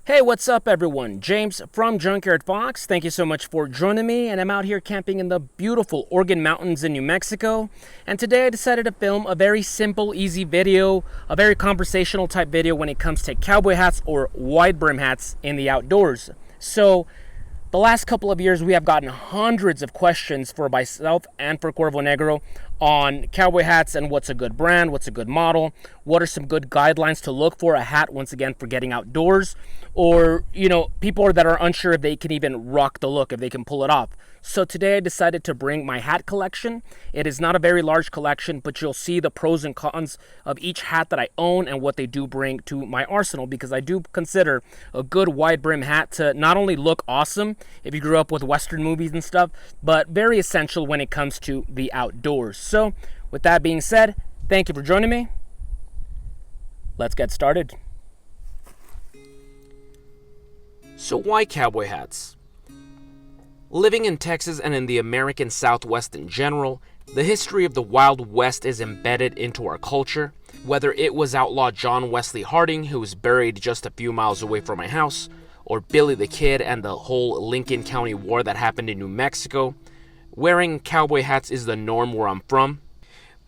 Hey, what's up, everyone? James from Junkyard Fox. Thank you so much for joining me. And I'm out here camping in the beautiful Oregon Mountains in New Mexico. And today I decided to film a very simple, easy video, a very conversational type video when it comes to cowboy hats or wide brim hats in the outdoors. So, the last couple of years, we have gotten hundreds of questions for myself and for Cuervo Negro on cowboy hats and what's a good brand, what's a good model, what are some good guidelines to look for a hat, once again, for getting outdoors, or, people that are unsure if they can even rock the look, if they can pull it off. So today I decided to bring my hat collection. It is not a very large collection, but you'll see the pros and cons of each hat that I own and what they do bring to my arsenal, because I do consider a good wide brim hat to not only look awesome if you grew up with Western movies and stuff, but very essential when it comes to the outdoors. So with that being said, thank you for joining me. Let's get started. So why cowboy hats? Living in Texas and in the American Southwest in general, the history of the Wild West is embedded into our culture. Whether it was outlaw John Wesley Harding, who was buried just a few miles away from my house, or Billy the Kid and the whole Lincoln County War that happened in New Mexico, wearing cowboy hats is the norm where I'm from.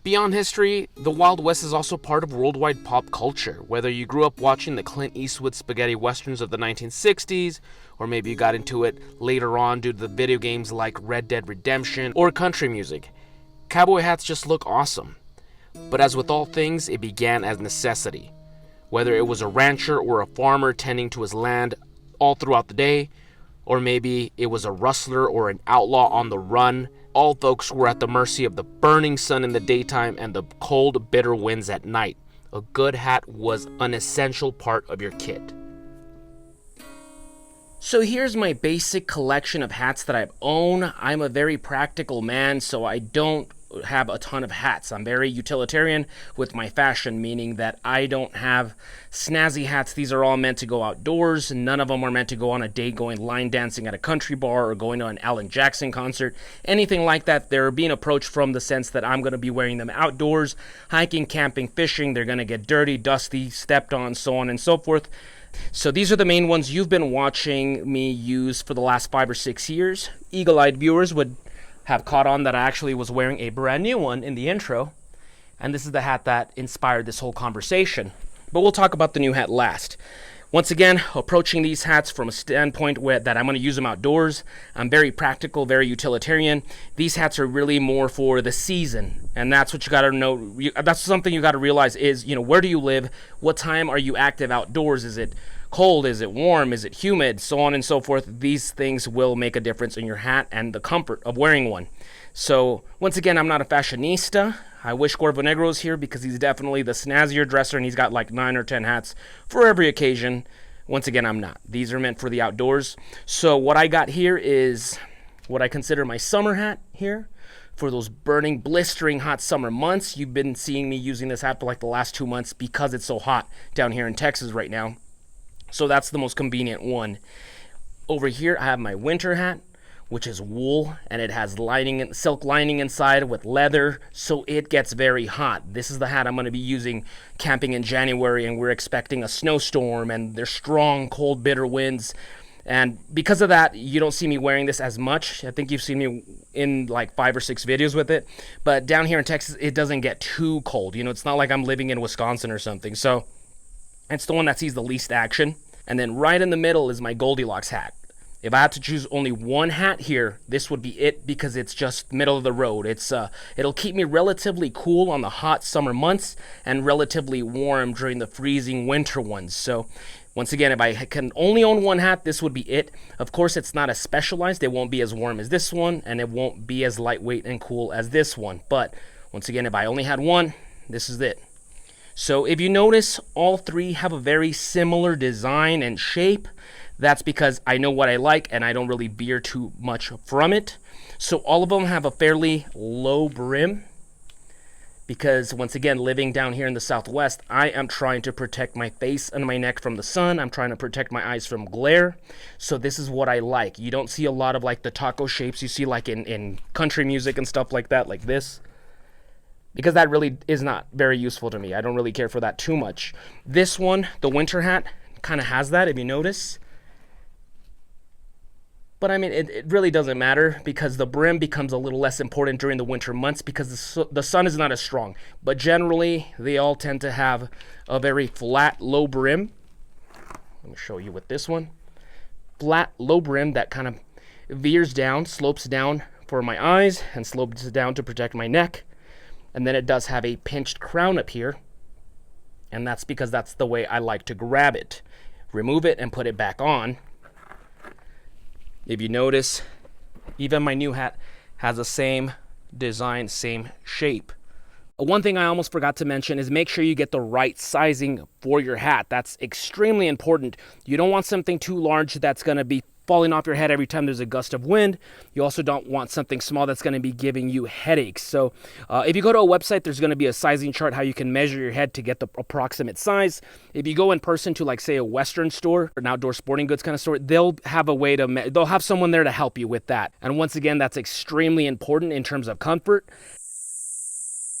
Beyond history, the Wild West is also part of worldwide pop culture. Whether you grew up watching the Clint Eastwood spaghetti westerns of the 1960s, or maybe you got into it later on due to the video games like Red Dead Redemption or country music, cowboy hats just look awesome. But as with all things, it began as necessity. Whether it was a rancher or a farmer tending to his land all throughout the day, or maybe it was a rustler or an outlaw on the run, all folks were at the mercy of the burning sun in the daytime and the cold, bitter winds at night. A good hat was an essential part of your kit. So here's my basic collection of hats that I own. I'm a very practical man, so I don't have a ton of hats. I'm very utilitarian with my fashion, meaning that I don't have snazzy hats. These are all meant to go outdoors. None of them are meant to go on a date going line dancing at a country bar or going to an Alan Jackson concert, anything like that. They're being approached from the sense that I'm going to be wearing them outdoors, hiking, camping, fishing. They're going to get dirty, dusty, stepped on, so on and so forth. So these are the main ones you've been watching me use for the last 5 or 6 years. Eagle-eyed viewers would have caught on that I actually was wearing a brand new one in the intro, and this is the hat that inspired this whole conversation. But we'll talk about the new hat last. Once again, approaching these hats from a standpoint that I'm going to use them outdoors. I'm very practical, very utilitarian. These hats are really more for the season, and that's what you got to know. That's something you got to realize is, where do you live? What time are you active outdoors? Is it cold? Is it warm? Is it humid? So on and so forth. These things will make a difference in your hat and the comfort of wearing one. So once again, I'm not a fashionista. I wish Cuervo Negro was here because he's definitely the snazzier dresser and he's got like 9 or 10 hats for every occasion. Once again, I'm not. These are meant for the outdoors. So what I got here is what I consider my summer hat here. For those burning, blistering hot summer months. You've been seeing me using this hat for like the last 2 months because it's so hot down here in Texas right now. So that's the most convenient one. Over here, I have my winter hat, which is wool, and it has silk lining inside with leather, so it gets very hot. This is the hat I'm going to be using camping in January, and we're expecting a snowstorm, and there's strong, cold, bitter winds. And because of that, you don't see me wearing this as much. I think you've seen me in like 5 or 6 videos with it. But down here in Texas, it doesn't get too cold. It's not like I'm living in Wisconsin or something. So it's the one that sees the least action. And then right in the middle is my Goldilocks hat. If I had to choose only one hat here, this would be it because it's just middle of the road. It'll keep me relatively cool on the hot summer months and relatively warm during the freezing winter ones. So once again, if I can only own one hat, this would be it. Of course, it's not as specialized. It won't be as warm as this one, and it won't be as lightweight and cool as this one. But once again, if I only had one, this is it. So if you notice, all 3 have a very similar design and shape. That's because I know what I like and I don't really veer too much from it. So all of them have a fairly low brim because once again, living down here in the Southwest, I am trying to protect my face and my neck from the sun. I'm trying to protect my eyes from glare. So this is what I like. You don't see a lot of like the taco shapes you see like in country music and stuff like that, like this. because that really is not very useful to me. I don't really care for that too much. This one, the winter hat, kind of has that, if you notice. But I mean, it really doesn't matter because the brim becomes a little less important during the winter months because the sun is not as strong. But generally, they all tend to have a very flat, low brim. Let me show you with this one. Flat, low brim that kind of veers down, slopes down for my eyes, and slopes down to protect my neck. And then it does have a pinched crown up here. And that's because that's the way I like to grab it. Remove it and put it back on. If you notice, even my new hat has the same design, same shape. One thing I almost forgot to mention is make sure you get the right sizing for your hat. That's extremely important. You don't want something too large that's going to be falling off your head every time there's a gust of wind. You also don't want something small that's going to be giving you headaches. So if you go to a website, there's going to be a sizing chart how you can measure your head to get the approximate size. If you go in person to, like, say, a Western store or an outdoor sporting goods kind of store, they'll have a way to they'll have someone there to help you with that. And once again, that's extremely important in terms of comfort.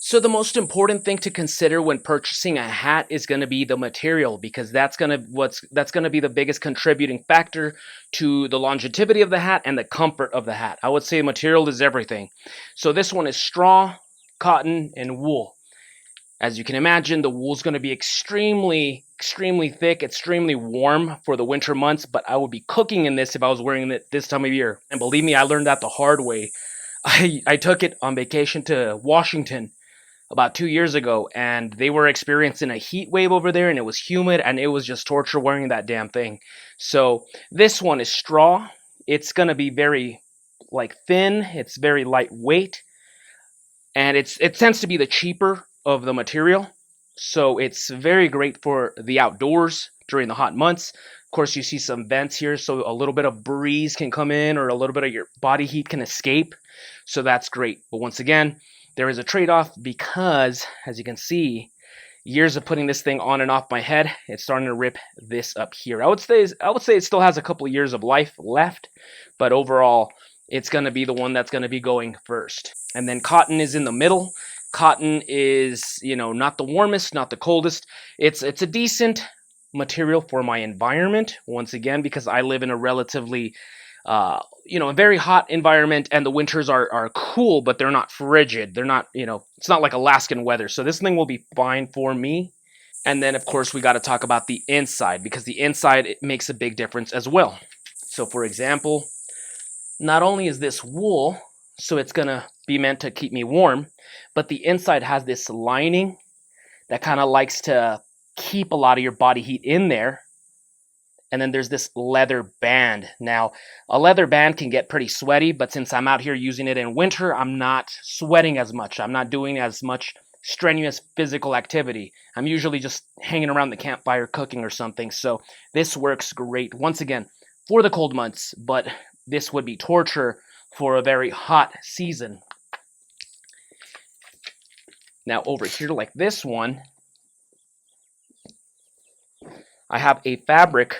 So the most important thing to consider when purchasing a hat is going to be the material, because that's going to be the biggest contributing factor to the longevity of the hat and the comfort of the hat. I would say material is everything. So this one is straw, cotton, and wool. As you can imagine, the wool is going to be extremely thick, extremely warm for the winter months, but I would be cooking in this if I was wearing it this time of year. And believe me, I learned that the hard way. I took it on vacation to Washington about 2 years ago, and they were experiencing a heat wave over there, and it was humid, and it was just torture wearing that damn thing. So this one is straw. It's going to be very, thin. It's very lightweight, and it tends to be the cheaper of the material. So it's very great for the outdoors during the hot months. Of course, you see some vents here, so a little bit of breeze can come in, or a little bit of your body heat can escape. So that's great. But once again, there is a trade-off because, as you can see, years of putting this thing on and off my head, it's starting to rip this up here. I would say it still has a couple of years of life left, but overall, it's going to be the one that's going to be going first. And then cotton is in the middle. Cotton is, not the warmest, not the coldest. It's a decent material for my environment, once again, because I live in a relatively a very hot environment, and the winters are cool, but they're not frigid. They're not, it's not like Alaskan weather. So this thing will be fine for me. And then, of course, we got to talk about the inside, because the inside, it makes a big difference as well. So, for example, not only is this wool, so it's going to be meant to keep me warm, but the inside has this lining that kind of likes to keep a lot of your body heat in there. And then there's this leather band. Now, a leather band can get pretty sweaty, but since I'm out here using it in winter, I'm not sweating as much. I'm not doing as much strenuous physical activity. I'm usually just hanging around the campfire cooking or something. So this works great, once again, for the cold months, but this would be torture for a very hot season. Now, over here, like this one, I have a fabric,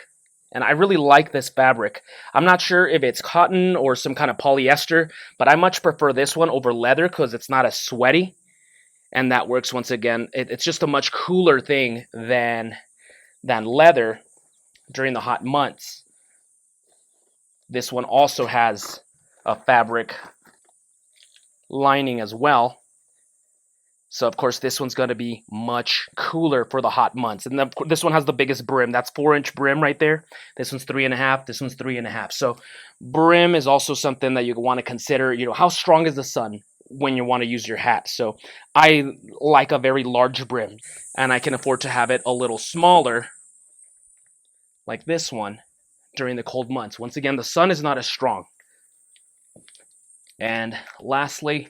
and I really like this fabric. I'm not sure if it's cotton or some kind of polyester, but I much prefer this one over leather because it's not as sweaty. And that works, once again. It's just a much cooler thing than leather during the hot months. This one also has a fabric lining as well. So, of course, this one's going to be much cooler for the hot months. And then this one has the biggest brim. That's 4-inch brim right there. This one's 3.5. This one's 3.5. So, brim is also something that you want to consider. How strong is the sun when you want to use your hat? So, I like a very large brim. And I can afford to have it a little smaller, like this one, during the cold months. Once again, the sun is not as strong. And lastly,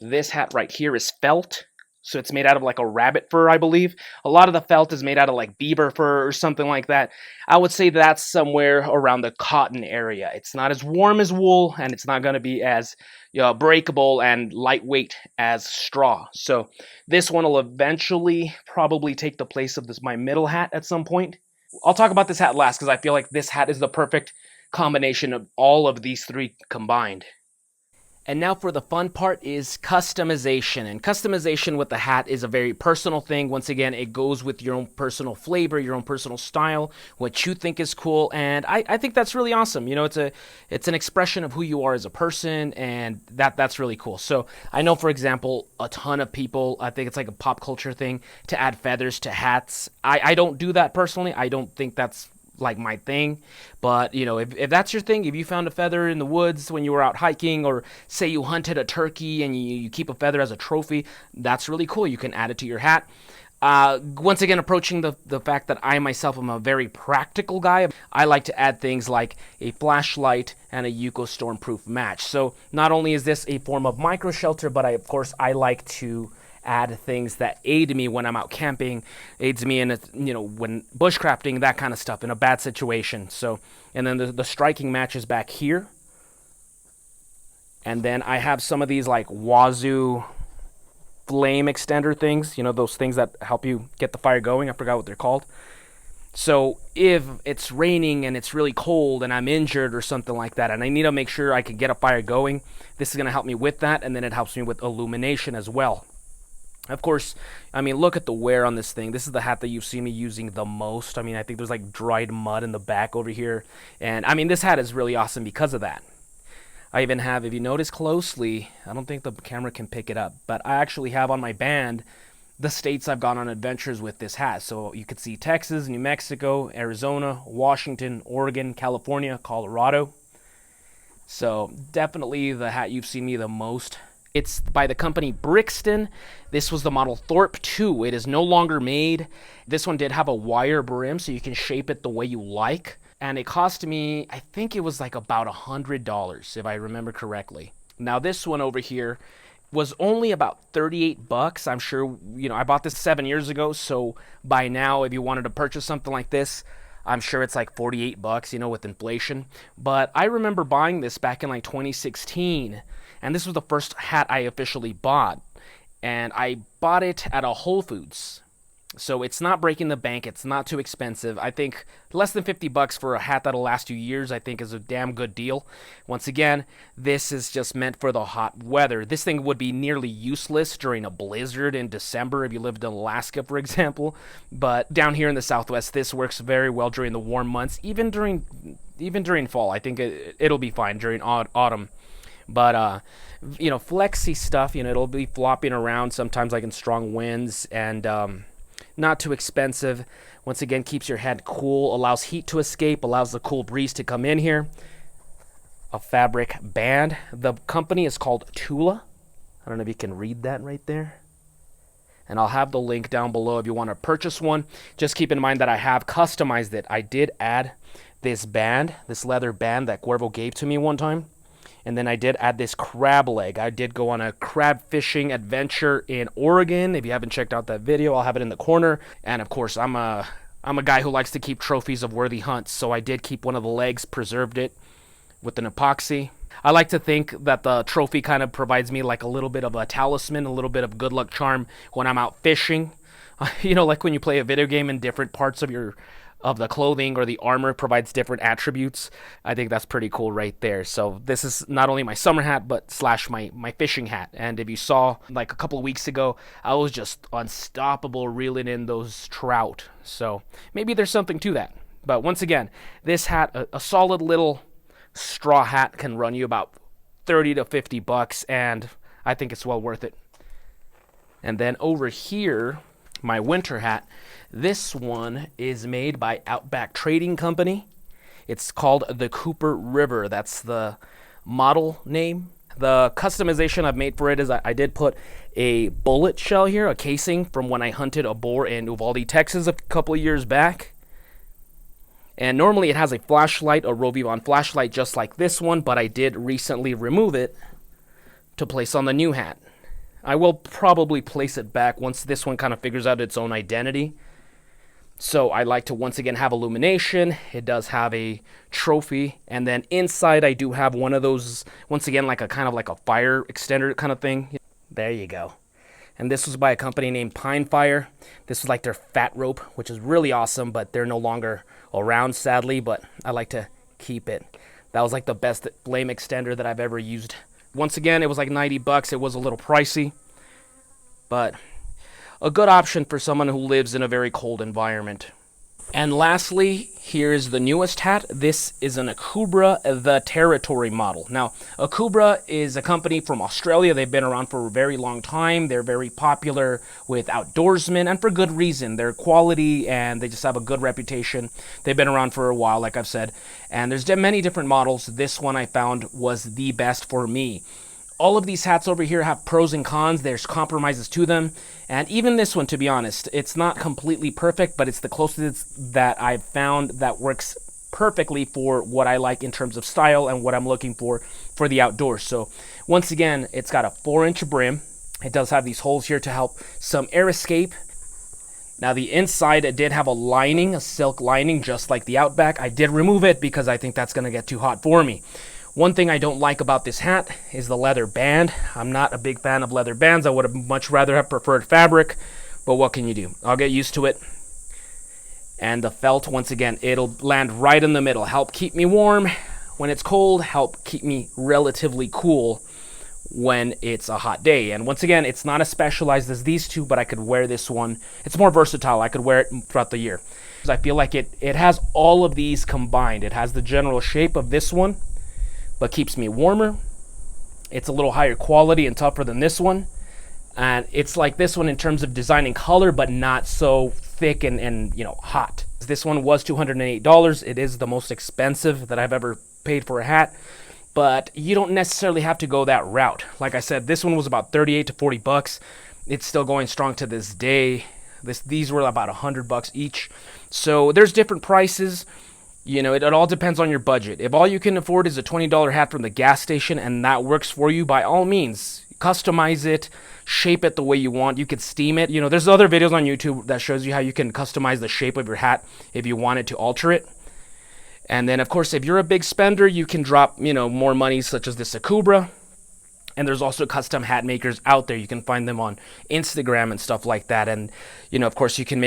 this hat right here is felt, so it's made out of like a rabbit fur, I believe. A lot of the felt is made out of like beaver fur or something like that. I would say that's somewhere around the cotton area. It's not as warm as wool, and it's not going to be as breakable and lightweight as straw. So this one will eventually probably take the place of my middle hat at some point. I'll talk about this hat last because I feel like this hat is the perfect combination of all of these three combined. And now for the fun part is customization. And customization with the hat is a very personal thing. Once again, it goes with your own personal flavor, your own personal style, what you think is cool. And I think that's really awesome. You know, it's an expression of who you are as a person, and that's really cool. So I know, for example, a ton of people, I think it's like a pop culture thing to add feathers to hats. I don't do that personally. I don't think that's like my thing, but you know, if that's your thing, if you found a feather in the woods when you were out hiking, or say you hunted a turkey and you keep a feather as a trophy, that's really cool. You can add it to your hat. Once again, approaching the fact that I myself am a very practical guy, I like to add things like a flashlight and a Yuko stormproof match. So not only is this a form of micro shelter, but of course I like to add things that aid me when I'm out camping, aids me in, you know, when bushcrafting, that kind of stuff, in a bad situation. So, and then the striking match is back here. And then I have some of these like wazoo flame extender things, you know, those things that help you get the fire going. I forgot what they're called. So if it's raining and it's really cold and I'm injured or something like that, and I need to make sure I can get a fire going, this is going to help me with that, and then it helps me with illumination as well. Of course, I mean, look at the wear on this thing. This is the hat that you've seen me using the most. I mean, I think there's like dried mud in the back over here. And I mean, this hat is really awesome because of that. I even have, if you notice closely, I don't think the camera can pick it up, but I actually have on my band the states I've gone on adventures with this hat. So you could see Texas, New Mexico, Arizona, Washington, Oregon, California, Colorado. So definitely the hat you've seen me the most. It's by the company Brixton. This was the model Thorpe 2. It is no longer made. This one did have a wire brim, so you can shape it the way you like. And it cost me, I think it was like about $100, if I remember correctly. Now this one over here was only about 38 bucks. I'm sure, you know, I bought this 7 years ago, so by now, if you wanted to purchase something like this, I'm sure it's like 48 bucks, you know, with inflation. But I remember buying this back in like 2016. And this was the first hat I officially bought. And I bought it at a Whole Foods. So it's not breaking the bank. It's not too expensive. I think less than 50 bucks for a hat that'll last you years, I think, is a damn good deal. Once again, this is just meant for the hot weather. This thing would be nearly useless during a blizzard in December if you lived in Alaska, for example. But down here in the Southwest, this works very well during the warm months, even during fall. I think it'll be fine during autumn. But, you know, flexi stuff, you know, it'll be flopping around sometimes like in strong winds, and not too expensive. Once again, keeps your head cool, allows heat to escape, allows the cool breeze to come in here. A fabric band. The company is called Tula. I don't know if you can read that right there. And I'll have the link down below if you want to purchase one. Just keep in mind that I have customized it. I did add this band, this leather band that Cuervo gave to me one time. And then I did add this crab leg. I did go on a crab fishing adventure in Oregon. If you haven't checked out that video, I'll have it in the corner. And of course, I'm a guy who likes to keep trophies of worthy hunts. So I did keep one of the legs, preserved it with an epoxy. I like to think that the trophy kind of provides me like a little bit of a talisman, a little bit of good luck charm when I'm out fishing. You know, like when you play a video game and different parts of the clothing or the armor provides different attributes. I think that's pretty cool right there. So this is not only my summer hat, but / my fishing hat. And if you saw like a couple of weeks ago, I was just unstoppable reeling in those trout. So maybe there's something to that. But once again, this hat, a solid little straw hat, can run you about 30 to 50 bucks, and I think it's well worth it. And then over here, my winter hat. This one is made by Outback Trading Company. It's called the Cooper River. That's the model name. The customization I've made for it is I did put a bullet shell here, a casing from when I hunted a boar in Uvalde, Texas a couple of years back. And normally it has a flashlight, a Rovivon flashlight just like this one, but I did recently remove it to place on the new hat. I will probably place it back once this one kind of figures out its own identity. So I like to once again have illumination. It does have a trophy, and then inside I do have one of those, once again, like a kind of like a fire extender kind of thing. There you go. And this was by a company named Pine Fire. This was like their fat rope, which is really awesome, but they're no longer around, sadly, but I like to keep it. That was like the best flame extender that I've ever used Once again, it was like 90 bucks. It was a little pricey, but a good option for someone who lives in a very cold environment. And lastly, here's the newest hat. This is an Akubra The Territory model. Now, Akubra is a company from Australia. They've been around for a very long time. They're very popular with outdoorsmen, and for good reason. They're quality, and they just have a good reputation. They've been around for a while, like I've said. And there's many different models. This one I found was the best for me. All of these hats over here have pros and cons. There's compromises to them. And even this one, to be honest, it's not completely perfect, but it's the closest that I've found that works perfectly for what I like in terms of style and what I'm looking for the outdoors. So once again, it's got a 4-inch brim. It does have these holes here to help some air escape. Now the inside, it did have a lining, a silk lining, just like the Outback. I did remove it because I think that's going to get too hot for me. One thing I don't like about this hat is the leather band. I'm not a big fan of leather bands. I would have much rather have preferred fabric, but what can you do? I'll get used to it. And the felt, once again, it'll land right in the middle. Help keep me warm when it's cold, help keep me relatively cool when it's a hot day. And once again, it's not as specialized as these two, but I could wear this one. It's more versatile. I could wear it throughout the year. I feel like it has all of these combined. It has the general shape of this one, but keeps me warmer. It's a little higher quality and tougher than this one. And it's like this one in terms of design and color, but not so thick and hot. This one was $208. It is the most expensive that I've ever paid for a hat, but you don't necessarily have to go that route. Like I said, this one was about 38 to 40 bucks. It's still going strong to this day. These were about 100 bucks each. So there's different prices. It all depends on your budget. If all you can afford is a $20 hat from the gas station and that works for you, by all means, customize it, shape it the way you want. You could steam it. There's other videos on YouTube that shows you how you can customize the shape of your hat if you wanted to alter it. And then, of course, if you're a big spender, you can drop, more money, such as this Akubra. And there's also custom hat makers out there. You can find them on Instagram and stuff like that. And, of course, you can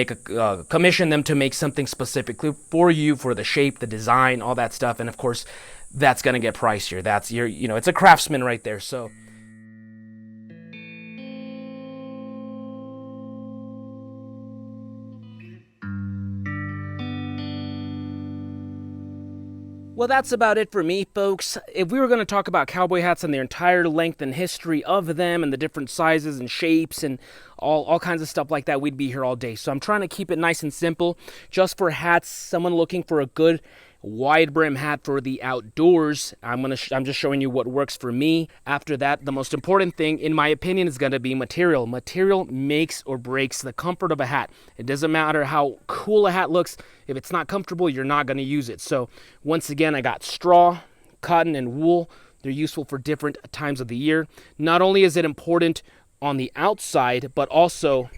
commission them to make something specifically for you, for the shape, the design, all that stuff. And, of course, that's going to get pricier. It's a craftsman right there. So well, that's about it for me, folks. If we were going to talk about cowboy hats and their entire length and history of them and the different sizes and shapes and all kinds of stuff like that, we'd be here all day. So I'm trying to keep it nice and simple. Just for hats, someone looking for a good wide brim hat for the outdoors, I'm just showing you what works for me. After that, the most important thing, in my opinion, is going to be material. Material makes or breaks the comfort of a hat. It doesn't matter how cool a hat looks. If it's not comfortable, you're not going to use it. So once again, I got straw, cotton, and wool. They're useful for different times of the year. Not only is it important on the outside, but also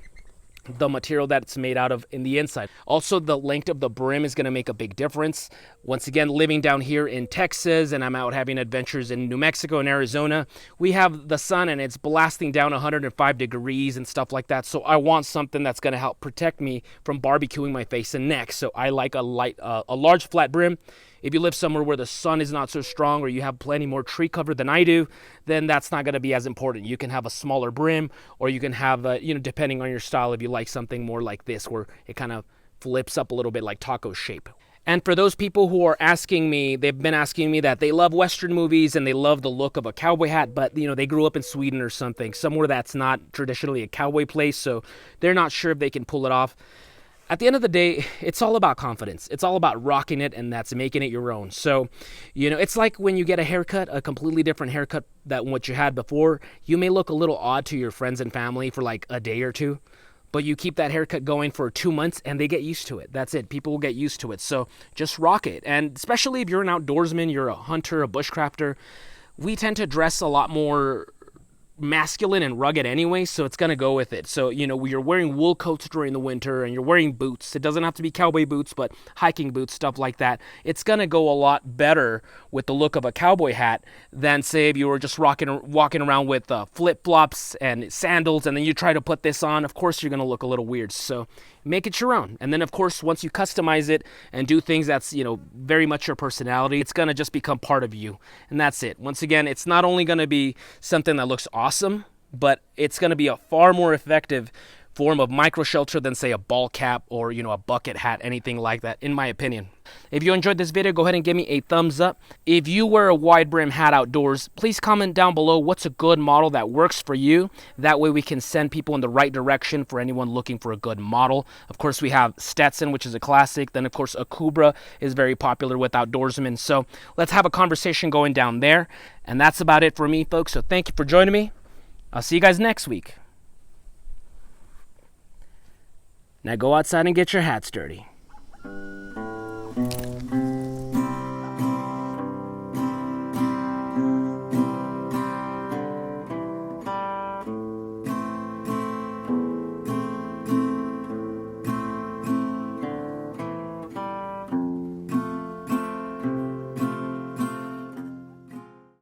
the material that it's made out of in the inside. Also, the length of the brim is going to make a big difference. Once again, living down here in Texas, and I'm out having adventures in New Mexico and Arizona, we have the sun and it's blasting down 105 degrees and stuff like that. So I want something that's going to help protect me from barbecuing my face and neck. So I like a large flat brim. If you live somewhere where the sun is not so strong or you have plenty more tree cover than I do, then that's not going to be as important. You can have a smaller brim, or you can have, depending on your style, if you like something more like this, where it kind of flips up a little bit like taco shape. And for those people who are asking me, they've been asking me that they love Western movies and they love the look of a cowboy hat, but, they grew up in Sweden or something, somewhere that's not traditionally a cowboy place, so they're not sure if they can pull it off. At the end of the day, it's all about confidence. It's all about rocking it, and that's making it your own. So, it's like when you get a haircut, a completely different haircut than what you had before. You may look a little odd to your friends and family for like a day or two, but you keep that haircut going for 2 months, and they get used to it. That's it. People will get used to it. So just rock it. And especially if you're an outdoorsman, you're a hunter, a bushcrafter, we tend to dress a lot more masculine and rugged anyway, so it's going to go with it. So, you're wearing wool coats during the winter and you're wearing boots. It doesn't have to be cowboy boots, but hiking boots, stuff like that. It's going to go a lot better with the look of a cowboy hat than, say, if you were just walking around with flip-flops and sandals, and then you try to put this on. Of course, you're going to look a little weird. So make it your own. And then of course, once you customize it and do things that's, very much your personality, it's gonna just become part of you. And that's it. Once again, it's not only gonna be something that looks awesome, but it's gonna be a far more effective form of micro shelter than say a ball cap or a bucket hat, anything like that, in my opinion. If you enjoyed this video, go ahead and give me a thumbs up. If you wear a wide brim hat outdoors, please comment down below what's a good model that works for you. That way we can send people in the right direction for anyone looking for a good model. Of course, we have Stetson, which is a classic. Then of course a Cobra is very popular with outdoorsmen. So let's have a conversation going down there. And that's about it for me, folks. So thank you for joining me. I'll see you guys next week. Now go outside and get your hats dirty.